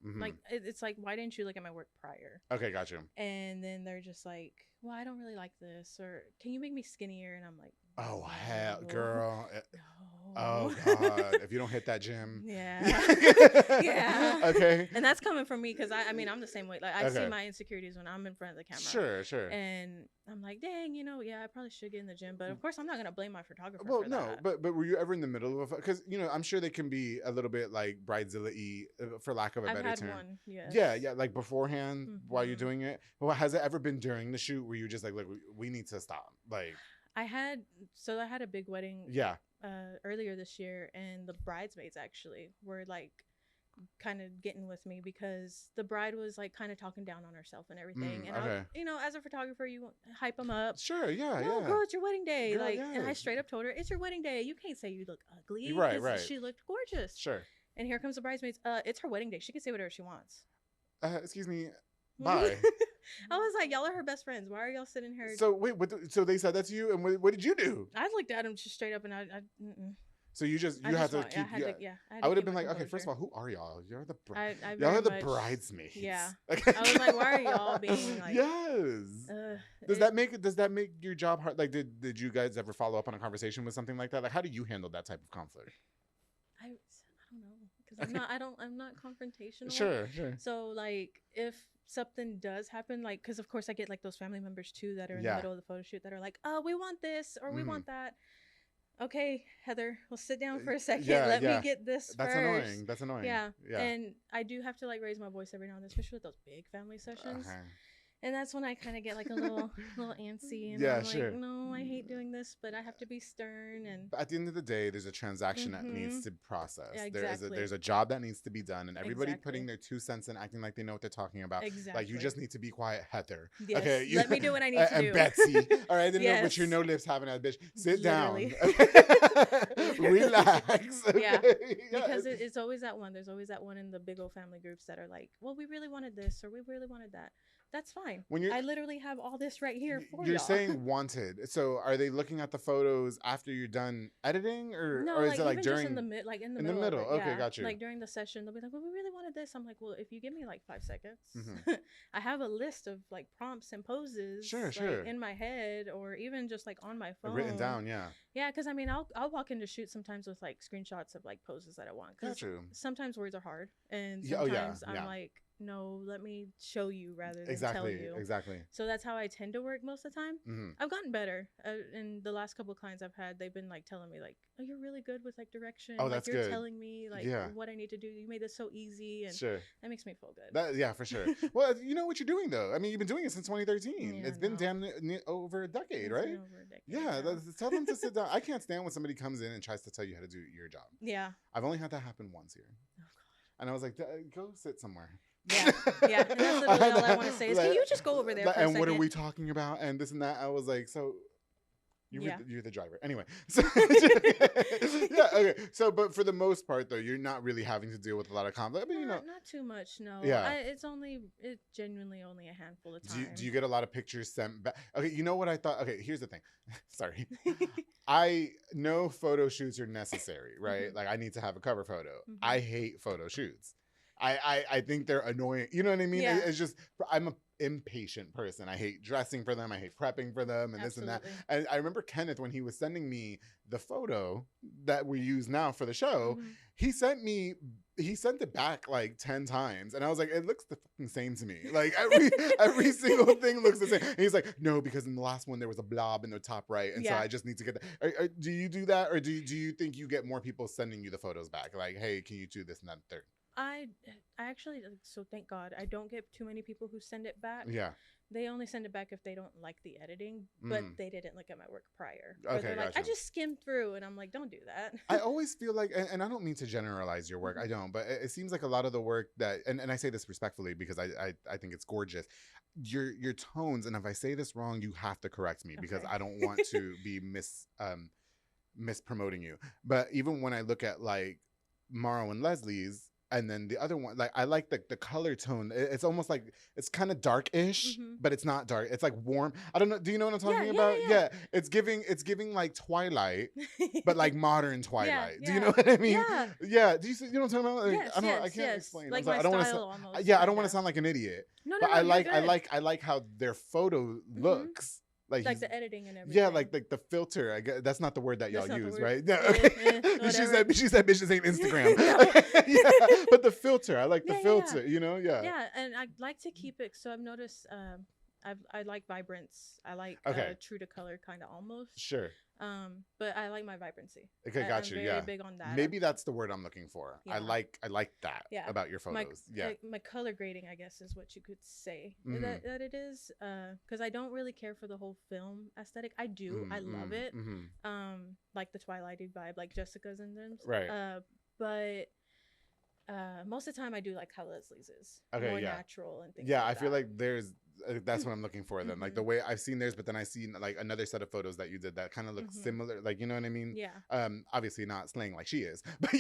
it's like, why didn't you look at my work prior?
Okay, got you.
And then they're just like, well, I don't really like this, or can you make me skinnier? And I'm like,
Oh hell,
no,
girl.
no.
Oh god, if you don't hit that gym.
Yeah. Yeah.
Okay.
And that's coming from me because I mean I'm the same way. Like I see
Okay.
my insecurities when I'm in front of the camera.
Sure.
And I'm like, dang, yeah, I probably should get in the gym, but of course I'm not gonna blame my photographer.
Well,
for
no,
that.
but were you ever in the middle of because I'm sure they can be a little bit like bridezilla-y, for lack of a
I've
better
had
term.
one. Yes.
Yeah, like beforehand while you're
Mhm.
doing it. Well, has it ever been during the shoot where you're just like, look, we need to stop? Like,
I had a big wedding.
yeah.
Earlier this year, and the bridesmaids actually were like kind of getting with me because the bride was like kind of talking down on herself and everything. And
okay.
as a photographer, you hype them up.
Sure, yeah,
No,
yeah.
girl, it's your wedding day.
Girl,
And I
yeah.
straight up told her, it's your wedding day. You can't say you look ugly.
Right,
'cause
right.
She looked gorgeous.
Sure.
And here comes the bridesmaids. It's her wedding day. She can say whatever she wants.
Excuse me. Bye.
I was like, y'all are her best friends. Why are y'all sitting here?
So wait, so they said that to you, and what did you do?
I looked at him just straight up, and I mm-mm.
So you had to keep. I would have been like, okay, first of all, who are y'all? You're the y'all are the bridesmaids.
Yeah.
Okay.
I was like, why are y'all being like?
Yes. Does that make your job hard? Like, did you guys ever follow up on a conversation with something like that? Like, how do you handle that type of conflict?
I don't know because I'm not confrontational.
Sure.
So like if something does happen, like because of course I get like those family members too that are in the middle of the photo shoot that are like, oh, we want this or we want that. Okay, Heather, we'll sit down for a second. Let me get this
That's
first.
That's annoying.
Yeah. And I do have to like raise my voice every now and then, especially with those big family sessions.
Okay.
And that's when I kind of get like a little antsy. And
Yeah,
I'm
sure.
like, no, I hate doing this, but I have to be stern. And
But at the end of the day, there's a transaction that needs to process.
Yeah,
There's a job that needs to be done, and everybody
Exactly.
putting their 2 cents and acting like they know what they're talking about.
Exactly.
Like, you just need to be quiet, Heather.
Yes.
Okay.
Let me do what I need to
and
do.
Betsy. All right. Then
Yes.
with your no lips having that bitch. Sit
Literally.
down. Okay? Relax. Okay?
Yeah.
Yeah.
Because it's always that one. There's always that one in the big old family groups that are like, well, we really wanted this or we really wanted that. That's fine. I literally have all this right here for
You're
y'all.
saying wanted. So are they looking at the photos after you're done editing, or
No,
or is
like
it like
even
during
just in the middle of
middle?
it,
Okay,
yeah.
got you.
Like during the session, they'll be like, "Well, we really wanted this." I'm like, "Well, if you give me like 5 seconds,
Mhm.
I have a list of like prompts and poses,
Sure.
in my head or even just like on my phone,
Written down, yeah.
Yeah, because I mean, I'll walk into shoot sometimes with like screenshots of like poses that I want. 'Cause
Got you.
sometimes words are hard, and
Yeah, oh, yeah,
sometimes I'm
yeah.
like, no, let me show you rather than
Exactly.
tell you.
Exactly.
So that's how I tend to work most of the time.
Mm-hmm.
I've gotten better. And the last couple of clients I've had, they've been like telling me like, "Oh, you're really good with like direction.
Oh,
like
that's
you're
good.
telling me like
Yeah.
what I need to do. You made this so easy." And
Sure.
that makes me feel good.
Yeah, for sure. Well, you know what you're doing though. I mean, you've been doing it since 2013.
Yeah,
It's been
no.
damn over a decade,
It's
right?
been over a decade
Yeah.
now.
Tell them to sit down. I can't stand when somebody comes in and tries to tell you how to do your job.
Yeah.
I've only had that happen once here.
Oh god.
And I was like, go sit somewhere.
Yeah, yeah. And that's literally all I want to say is, can you just go over there for a
And
second?
what are we talking about? And this and that. I was like, so you're the driver. Anyway. So, yeah, okay. So, but for the most part, though, you're not really having to deal with a lot of conflict. But,
not too much, no.
Yeah.
It's genuinely only a handful of times.
Do you get a lot of pictures sent back? Okay, you know what I thought? Okay, here's the thing. Sorry. I know photo shoots are necessary, right?
Mhm.
Like, I need to have a cover photo.
Mhm.
I hate photo shoots. I think they're annoying. You know what I mean?
Yeah.
It's just, I'm an impatient person. I hate dressing for them. I hate prepping for them and
Absolutely.
this and that. And I remember Kenneth, when he was sending me the photo that we use now for the show,
Mhm.
he sent it back like 10 times. And I was like, it looks the fucking same to me. Like every single thing looks the same. And he's like, no, because in the last one there was a blob in the top right. And so
Yeah.
I just need to get that. Do you do that? Or do you think you get more people sending you the photos back? Like, hey, can you do this and that and third?
I actually, so thank God, I don't get too many people who send it back.
Yeah.
They only send it back if they don't like the editing, but they didn't look at my work prior. Or
Okay,
they're like,
gotcha.
I just skimmed through, and I'm like, don't do that.
I always feel like, and I don't mean to generalize your work, I don't, but it seems like a lot of the work that, and I say this respectfully because I think it's gorgeous. Your tones, and if I say this wrong, you have to correct me because
Okay.
I don't want to be mispromoting you. But even when I look at like Morrow and Leslie's, and then the other one, like I like the color tone. It's almost like it's kind of dark-ish,
Mhm.
but it's not dark. It's like warm. I don't know. Do you know what I'm talking
Yeah,
about?
yeah.
It's giving like Twilight, but like modern Twilight. Do you
yeah.
know what I mean?
Yeah.
Yeah. Do you see? You know what I'm talking about? Like,
Yes,
I don't. I
yes,
can't
yes.
explain.
Like
I'm sorry.
my
I don't want to.
style almost.
Yeah, I don't want
kinda.
to sound like an idiot.
No,
But I
you're
like
good.
I like how their photo looks. Like
the editing and everything.
yeah, like the filter. I guess that's not the word that y'all
That's not the
use,
word.
right? Yeah,
Eh,
okay.
whatever.
she said bitches ain't Instagram.
No.
Yeah, but the filter. I like the
Yeah, yeah,
filter. You know, yeah.
Yeah, and I like to keep it. So I've noticed. I like vibrance. I like
Okay.
true to color, kind of almost.
Sure.
But I like my vibrancy.
Okay, got
I'm
you.
very
Yeah.
big on that.
Maybe that's the word I'm looking for.
Yeah.
I like that
Yeah.
about your
my,
photos. Yeah.
my color grading, I guess, is what you could say
Mhm.
that it is. Because I don't really care for the whole film aesthetic. I do. I love it. Like the Twilighty vibe, like Jessica's and them.
Right.
But most of the time I do like how Leslie's is.
Okay,
More
yeah.
natural and things
Yeah,
like
I feel
that.
like there's that's what I'm looking for then. Like the
Mhm.
way I've seen theirs, but then I seen like another set of photos that you did that kind of looks
Mhm.
similar. Like, you know what I mean?
Yeah.
Obviously not slaying like she is, but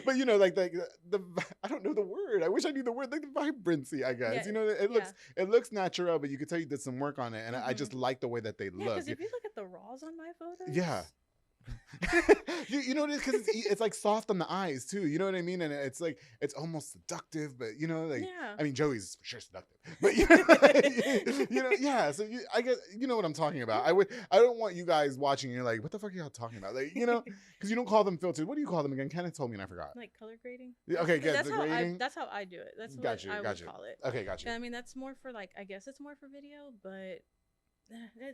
but you know, like the I don't know the word. I wish I knew the word, like the vibrancy, I guess.
Yeah,
You know, it looks natural, but you could tell you did some work on it, and I just like the way that they
Yeah,
look.
because if you look at the raws on my photos.
Yeah. you know what it is, because it's like soft on the eyes too, you know what I mean, and it's like it's almost seductive, but you know, like
Yeah.
I mean Joey's for sure seductive, but you know, yeah, so I guess you know what I'm talking about. I don't want you guys watching and you're like, what the fuck are y'all talking about, like, you know, because you don't call them filtered. What do you call them again? Kenneth told me and I forgot.
Like color grading.
Yeah, okay, good.
That's
The
how
grading.
that's how I do it. That's what
Got you,
I
got
would
you.
call it.
Okay, got you.
I mean, that's more for like, I guess it's more for video, but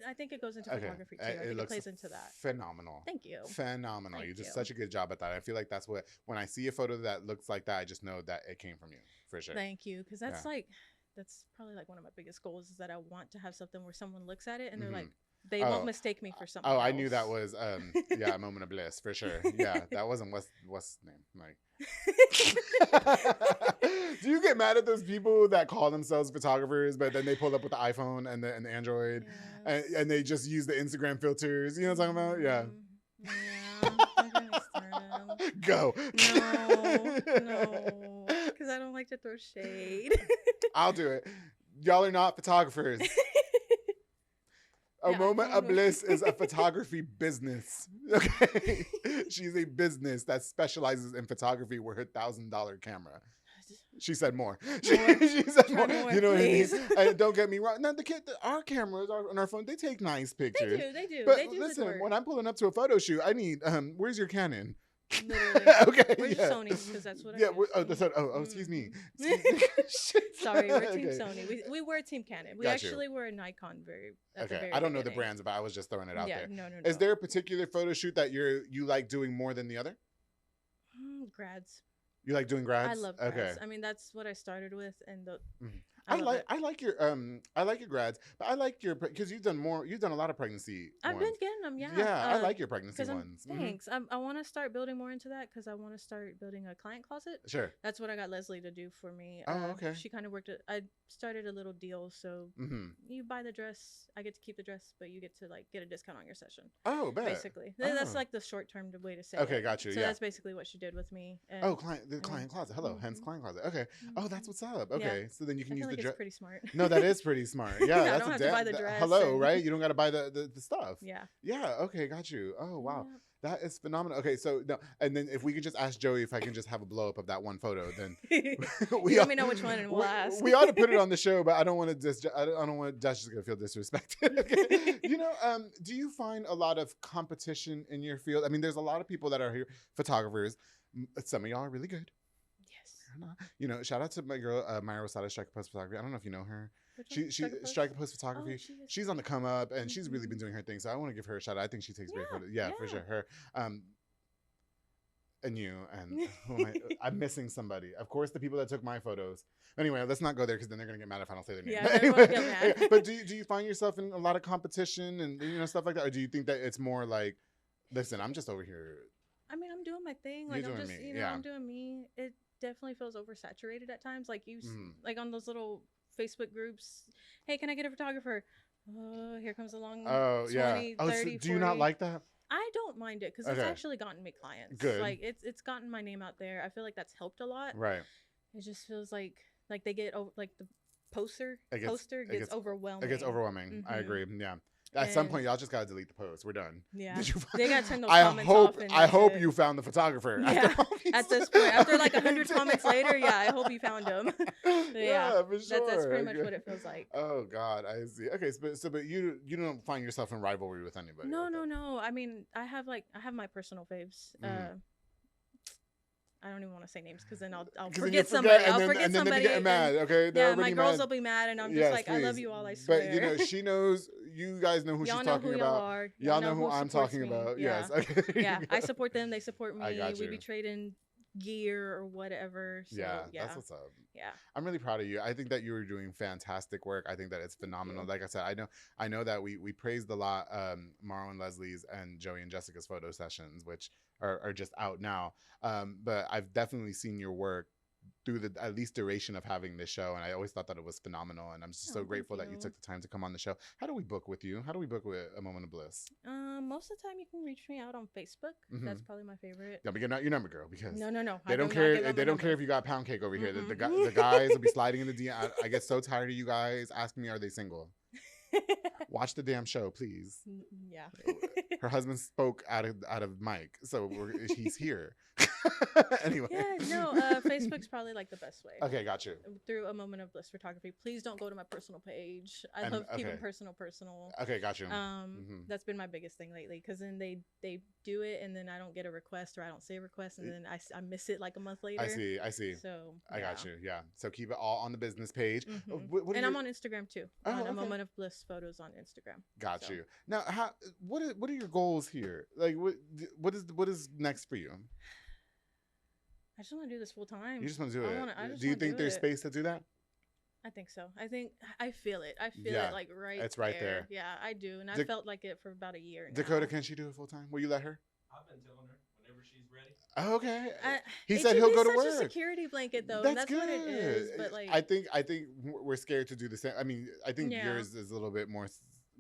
I think it goes into
Okay,
photography too. I think it
looks
plays into that.
phenomenal.
Thank you.
Phenomenal.
Thank
You did
you.
such a good job at that. I feel like that's what, when I see a photo that looks like that, I just know that it came from you for sure.
Thank you, because that's
Yeah.
like that's probably like one of my biggest goals is that I want to have something where someone looks at it and they're
Mhm.
like, they
Oh.
won't mistake me for something.
Oh, I knew that
else.
was yeah, a moment of bliss for sure. Yeah, that wasn't what's his name, like. Do you get mad at those people that call themselves photographers, but then they pull up with the iPhone and the Android, and they just use the Instagram filters? You know what I'm talking about? Yeah.
Yeah. Don't get me started.
Go.
No, because I don't like to throw shade.
I'll do it. Y'all are not photographers. A
Yeah, I
moment
don't
of
know.
bliss is a photography business. Okay. She's a business that specializes in photography with her $1,000 camera. She said more. She said more.
More,
You know
please.
what I mean? And don't get me wrong. Now our cameras on our phone, they take nice
They
pictures.
do.
But
They do
listen,
good work.
when I'm pulling up to a photo shoot, I need where's your Canon?
Literally.
Okay.
We're just Sony because that's what I
Yeah.
use.
Excuse me.
Sorry, we're Team
Okay.
Sony. We were Team Canon. We
Got you.
actually were a Nikon at the
Okay.
very
I don't know the
beginning.
brands, but I was just throwing it out
Yeah,
there.
no.
Is there a particular photo shoot that you like doing more than the other?
Grads.
You like doing grads?
I love grads.
Okay.
I mean, that's what I started with, and
I like your grads, but I like your because you've done a lot of pregnancy.
I've
ones.
been getting them, yeah.
Yeah, I like your pregnancy ones.
Thanks. I want to start building more into that because I want to start building a client closet.
Sure.
That's what I got Leslie to do for me.
Oh, okay.
She kind of worked it. I started a little deal, so you buy the dress, I get to keep the dress, but you get to like get a discount on your session.
Oh, bet.
Basically, that's like the short-term way to say
it. Okay,
it.
got you.
So
yeah.
that's basically what she did with me. And,
client closet. Hello, hence client closet. Okay. Oh, that's what's up. Okay, so then you can
I
use
feel
the
like
dress.
it's pretty smart.
No, that is pretty smart. Yeah,
I
that's
don't have to buy the dress.
Hello, right? You don't got to buy the stuff.
Yeah.
Yeah. Okay, got you. Oh wow.
Yeah.
That is phenomenal. Okay, so no, and then if we could just ask Joey if I can just have a blow up of that one photo, then
let me know which one and we'll ask.
We ought to put it on the show, but I don't want to I don't want Josh is gonna feel disrespected. Okay. Do you find a lot of competition in your field? I mean, there's a lot of people that are here, photographers. Some of y'all are really good.
Yes.
Shout out to my girl Myra Rosada, Strike a Post Photography. I don't know if you know her. She Strike a Post Photography.
Oh,
she's on the come up, and she's really been doing her thing. So I want to give her a shout out. I think she takes great photos. Yeah, for sure. Her, and you, and I'm missing somebody. Of course, the people that took my photos. Anyway, let's not go there because then they're gonna get mad if I don't say their name.
Yeah,
but
anyway, get mad.
But do you find yourself in a lot of competition and stuff like that, or do you think that it's more like, listen, I'm just over here.
I mean, I'm doing my thing. Like I'm just, I'm doing me. It definitely feels oversaturated at times. Like like on those little Facebook groups. Hey, can I get a photographer? Oh, here comes along. 20, 30,
so
40.
Do you not like that?
I don't mind it because it's actually gotten me clients.
Good.
Like it's gotten my name out there. I feel like that's helped a lot.
Right.
It just feels like they get like the poster gets overwhelming.
It gets overwhelming. I agree. Yeah. At some point, y'all just gotta delete the post. We're done.
Yeah. They gotta turn those comments
off.
And
I hope you found the photographer.
Yeah. At this point, after like 100 comments later, I hope you found him.
Yeah, for sure.
That's pretty much what it feels like.
Oh God, I see. Okay, but you don't find yourself in rivalry with anybody.
No. I mean, I have my personal faves. I don't even want to say names because then I'll forget somebody. I'll forget somebody.
They get mad. Okay.
Yeah, my girls will be mad, and I'm just like, please. I love you all. I swear.
But she knows. You guys know who she's talking about. Y'all know who I'm talking about.
Yeah.
Yes. Okay.
Yeah, I support them. They support me.
I got you.
We be trading gear or whatever. So,
that's what's up.
Yeah,
I'm really proud of you. I think that you are doing fantastic work. I think that it's phenomenal. Like I said, I know that we praised a lot Maro and Leslie's and Joey and Jessica's photo sessions, which are just out now. But I've definitely seen your work through the at least duration of having this show, and I always thought that it was phenomenal, and I'm just so grateful that you took the time to come on the show. How do we book with you? How do we book with A Moment of Bliss?
Most of the time you can reach me out on Facebook. That's probably my favorite.
Yeah, but you're not your number, girl, because
no.
They don't care. They don't care if you got pound cake over here. The guys will be sliding in the DM. I get so tired of you guys asking me, are they single? Watch the damn show, please.
Yeah.
Her husband spoke out of mic, so he's here. Anyway.
Yeah, no, Facebook's probably like the best way.
Okay, got you.
Through A Moment of Bliss Photography. Please don't go to my personal page. I love keeping personal.
Okay, got you.
That's been my biggest thing lately, because then they do it and then I don't get a request, or I don't say a request, and then I miss it like a month later.
I see.
So
I got you. Yeah. So keep it all on the business page.
And I'm on Instagram too. A Moment of Bliss photos on Instagram.
Got you. Now, what are your goals here? Like, what is next for you?
I just want to do this full time.
You just want to do it. Do you think there's space to do that?
I think so. I feel it. I feel it like
It's right there.
Yeah, I do. And I felt like it for about a year now.
Dakota, can she do it full time? Will you let her?
I've been telling her whenever she's ready.
Oh, okay. He said he'll go to work.
It's such a security blanket, though. That's good. What it is. But like,
I think we're scared to do the same. I mean, I think yours is a little bit more.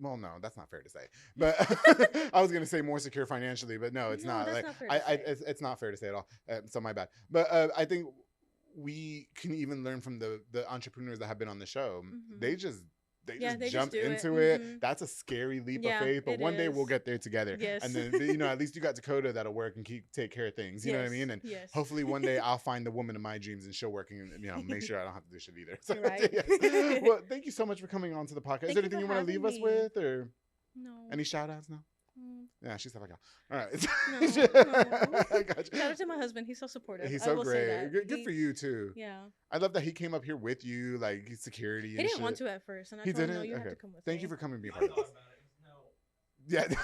Well, no, that's not fair to say. But I was gonna say more secure financially, but no, it's not. Like, it's not fair to say at all. So my bad. But I think we can even learn from the entrepreneurs that have been on the show. They just jump into it. That's a scary leap of faith, but one day we'll get there together.
Yes.
And then at least you got Dakota that'll work and take care of things. You know what I mean? And hopefully one day I'll find the woman of my dreams and she'll work and make sure I don't have to do shit either. So,
right.
Well, thank you so much for coming on to the podcast. Is there anything you want to leave us with, or
no?
Any shout outs now? Yeah, she's like, all right.
No.
I got you.
Shout out to my husband. He's so supportive.
He's
I
so
will say
great.
that.
Good for you too.
Yeah.
I love that he came up here with you, like he's security.
He
And
didn't
shit.
want to at first, and I
He
told him,
didn't.
no, you
Okay.
have to come with
Thank
me.
you for coming and being
I
part of
thought
this.
about it.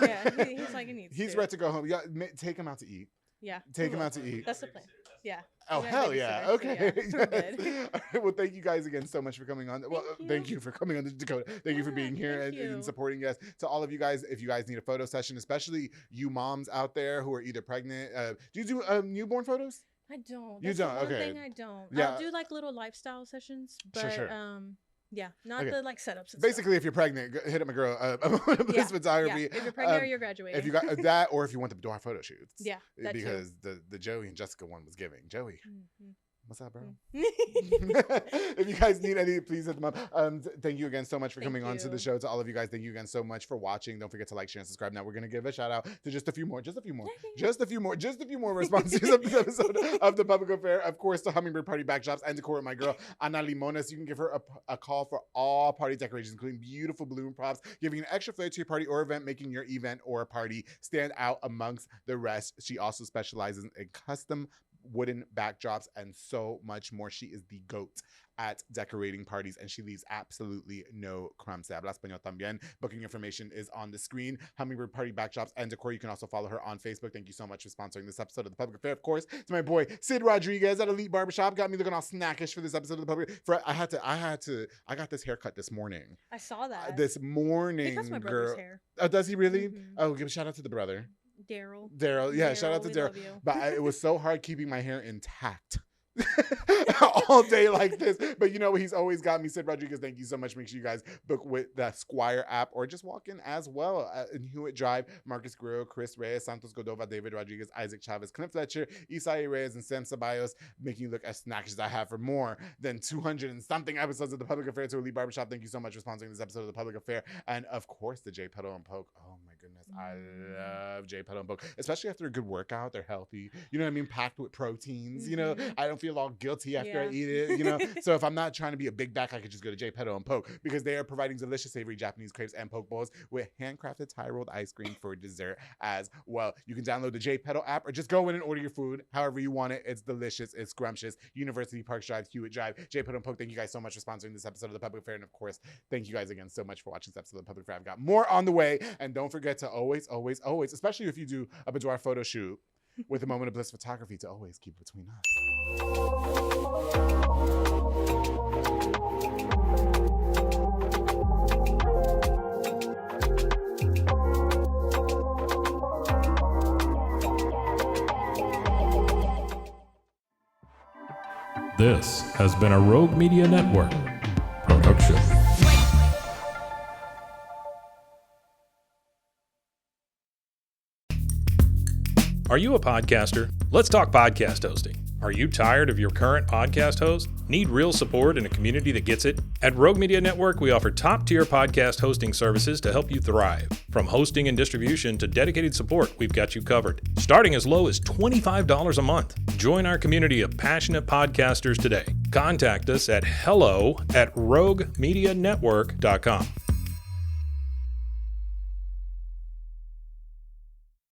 Yeah.
Yeah, he's like, he needs
He's
to.
ready to go home. Yeah, take him out to eat.
Yeah.
Take
we
him
will.
out to eat.
That's the plan. Yeah.
Oh,
We're
hell
gonna
yeah.
babysit her, so
Okay.
yeah, we're
Yes.
good.
All right, well, thank you guys again so much for coming on. Well, thank you for coming on the Dakota. Thank you for
Yeah,
being here
thank
and
you.
supporting us. To all of you guys, if you guys need a photo session, especially you moms out there who are either pregnant, do you do newborn photos?
I don't.
You
That's
don't?
The one
Okay.
thing I don't.
Yeah.
I'll do like little lifestyle sessions, but
Sure.
yeah, not
Okay.
the like setups. And
Basically, if you're pregnant, hit up my girl, Bliss
Yeah,
Photography.
Yeah. If you're pregnant or
Um,
you're graduating.
If you got that, or if you want the door photo shoots.
Yeah, that too.
Because the Joey and Jessica one was giving. Joey, what's up, bro?
Mhm.
If you guys need any, please hit them up. Thank you again so much for
Thank
coming on to the
you.
show. To all of you guys, thank you again so much for watching. Don't forget to like, share, and subscribe. Now we're gonna give a shout out to just a few more responses of this episode of the Public Affair. Of course, the Hummingbird Party Backdrops and decor with my girl Ana Limones. You can give her a call for all party decorations, including beautiful balloon props, giving an extra flair to your party or event, making your event or party stand out amongst the rest. She also specializes in custom wooden backdrops and so much more. She is the GOAT at decorating parties, and she leaves absolutely no crumbs. Se habla español también. Booking information is on the screen. Hummingbird Party Backdrops and Decor. You can also follow her on Facebook. Thank you so much for sponsoring this episode of the Public Affair. Of course, to my boy Sid Rodriguez at Elite Barbershop. Got me looking all snackish for this episode of the Public. I got this haircut this morning.
I saw that.
This morning,
He cuts my
girl.
brother's hair.
Oh, does he really?
Mhm.
Oh, give a shout out to the brother.
Daryl.
Yeah, shout out to
we
Daryl.
love you.
But it was so hard keeping my hair intact all day like this. But you know, he's always got me. Sid Rodriguez, thank you so much. Make sure you guys book with the Squire app or just walk in as well in Hewitt Drive. Marcus Guerrero, Chris Reyes, Santos Godova, David Rodriguez, Isaac Chavez, Clint Fletcher, Isai Reyes, and Sam Ceballos, making you look as snackish as I have for more than 200 and something episodes of the Public Affair. To Elite Barbershop, thank you so much for sponsoring this episode of the Public Affair. And of course, the J Pedal and Poke. Oh my goodness, I love J Pedal and Poke, especially after a good workout. They're healthy, you know what I mean, packed with proteins. You know, I don't feel all guilty after I eat it, you know. So if I'm not trying to be a big back, I could just go to J Pedal and Poke, because they are providing delicious savory Japanese crepes and poke bowls with handcrafted Thai rolled ice cream for dessert as well. You can download the J Pedal app or just go in and order your food however you want it. It's delicious, it's scrumptious. University Park Drive, Hewitt Drive, J Pedal and Poke. Thank you guys so much for sponsoring this episode of the Public Affair, and of course, thank you guys again so much for watching this episode of the Public Affair. I've got more on the way, and don't forget to always, especially if you do a boudoir photo shoot with a moment of bliss photography, to always keep it between us.
This has been a Rogue Media Network production. Are you a podcaster? Let's talk podcast hosting. Are you tired of your current podcast host? Need real support in a community that gets it? At Rogue Media Network, we offer top-tier podcast hosting services to help you thrive. From hosting and distribution to dedicated support, we've got you covered. Starting as low as $25 a month. Join our community of passionate podcasters today. Contact us at hello@roguemedianetwork.com.